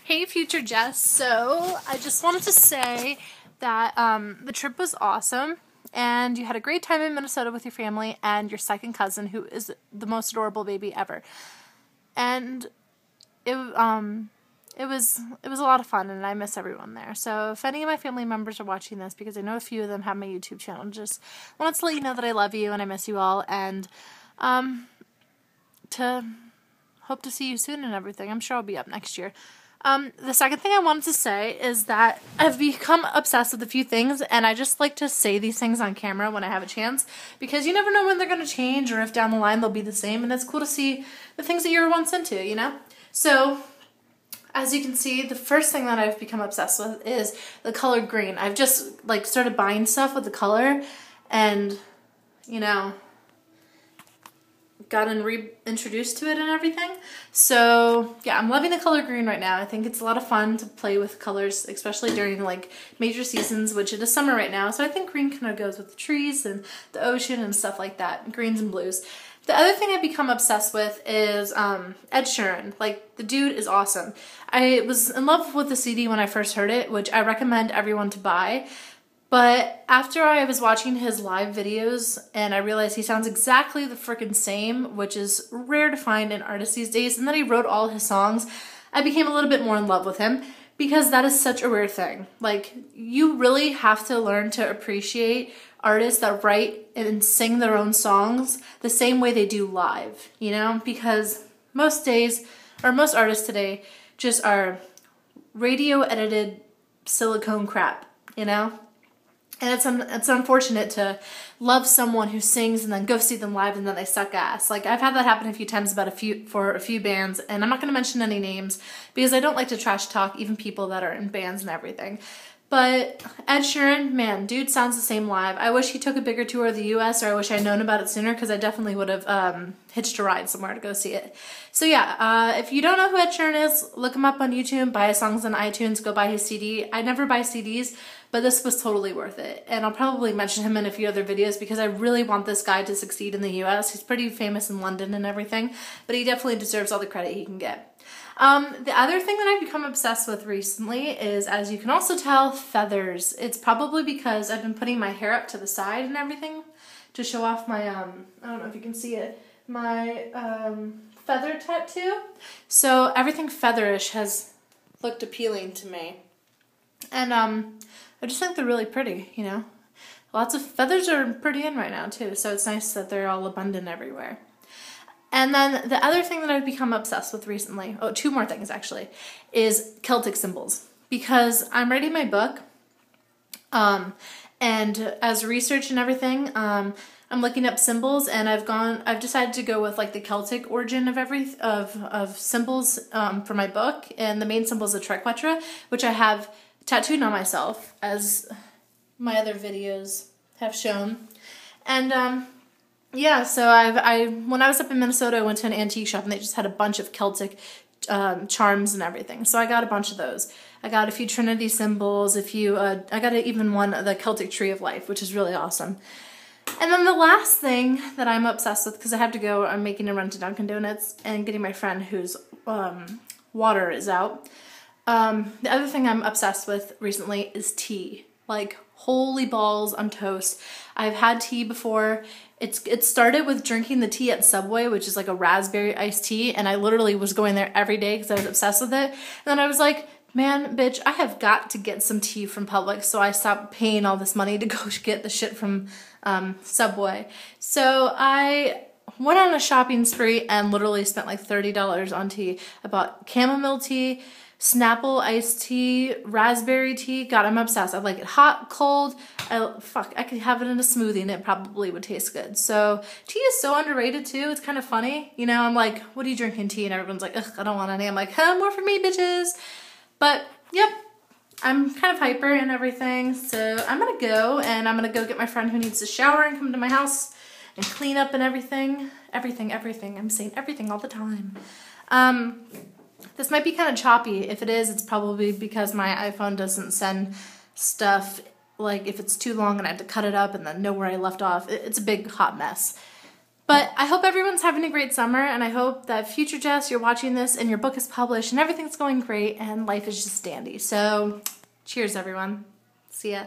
Hey, future Jess. So I just wanted to say that the trip was awesome, and you had a great time in Minnesota with your family and your second cousin, who is the most adorable baby ever. And it was a lot of fun, and I miss everyone there. So if any of my family members are watching this, because I know a few of them have my YouTube channel, just wanted to let you know that I love you and I miss you all, and to hope to see you soon and everything. I'm sure I'll be up next year. The second thing I wanted to say is that I've become obsessed with a few things, and I just like to say these things on camera when I have a chance, because you never know when they're going to change or if down the line they'll be the same, and it's cool to see the things that you were once into, you know? So, as you can see, the first thing that I've become obsessed with is the color green. I've just, started buying stuff with the color, and, gotten reintroduced to it and everything. So yeah, I'm loving the color green right now. I think it's a lot of fun to play with colors, especially during major seasons, which it is summer right now. So I think green kind of goes with the trees and the ocean and stuff like that, greens and blues. The other thing I've become obsessed with is Ed Sheeran. The dude is awesome. I was in love with the CD when I first heard it, which I recommend everyone to buy. But after I was watching his live videos and I realized he sounds exactly the frickin' same, which is rare to find in artists these days, and then he wrote all his songs, I became a little bit more in love with him, because that is such a rare thing. You really have to learn to appreciate artists that write and sing their own songs the same way they do live, Because most days, or most artists today, just are radio edited silicone crap, And it's unfortunate to love someone who sings and then go see them live and then they suck ass. I've had that happen a few times for a few bands, and I'm not going to mention any names because I don't like to trash talk even people that are in bands and everything. But Ed Sheeran, man, dude sounds the same live. I wish he took a bigger tour of the US, or I wish I'd known about it sooner, because I definitely would have hitched a ride somewhere to go see it. So yeah, if you don't know who Ed Sheeran is, look him up on YouTube, buy his songs on iTunes, go buy his CD. I never buy CDs, but this was totally worth it. And I'll probably mention him in a few other videos because I really want this guy to succeed in the US. He's pretty famous in London and everything, but he definitely deserves all the credit he can get. The other thing that I've become obsessed with recently is, as you can also tell, feathers. It's probably because I've been putting my hair up to the side and everything to show off my, I don't know if you can see it, my feather tattoo. So everything featherish has looked appealing to me. And I just think they're really pretty, Lots of feathers are pretty in right now too, so it's nice that they're all abundant everywhere. And then the other thing that I've become obsessed with recently, two more things actually, is Celtic symbols. Because I'm writing my book, and as research and everything, I'm looking up symbols, and I've decided to go with the Celtic origin of symbols for my book, and the main symbol is a triquetra, which I have tattooed on myself, as my other videos have shown. And yeah, so when I was up in Minnesota, I went to an antique shop and they just had a bunch of Celtic charms and everything. So I got a bunch of those. I got a few Trinity symbols, I got even one of the Celtic Tree of Life, which is really awesome. And then the last thing that I'm obsessed with, because I have to go, I'm making a run to Dunkin' Donuts and getting my friend whose water is out. The other thing I'm obsessed with recently is tea. Holy balls, I'm toast. I've had tea before. It started with drinking the tea at Subway, which is a raspberry iced tea, and I literally was going there every day because I was obsessed with it. And then I was like, man, bitch, I have got to get some tea from Publix, so I stopped paying all this money to go get the shit from Subway. So I went on a shopping spree and literally spent $30 on tea. I bought chamomile tea, Snapple iced tea, raspberry tea. God, I'm obsessed. I like it hot, cold. I could have it in a smoothie and it probably would taste good. So tea is so underrated too. It's kind of funny. I'm like, what are you drinking tea? And everyone's like, ugh, I don't want any. I'm like, more for me, bitches. But yep, I'm kind of hyper and everything. So I'm going to go, and I'm going to go get my friend who needs to shower and come to my house and clean up and everything. Everything. I'm saying everything all the time. This might be kind of choppy. If it is, it's probably because my iPhone doesn't send stuff, if it's too long and I have to cut it up and then know where I left off. It's a big hot mess. But I hope everyone's having a great summer, and I hope that future Jess, you're watching this and your book is published and everything's going great and life is just dandy. So cheers, everyone. See ya.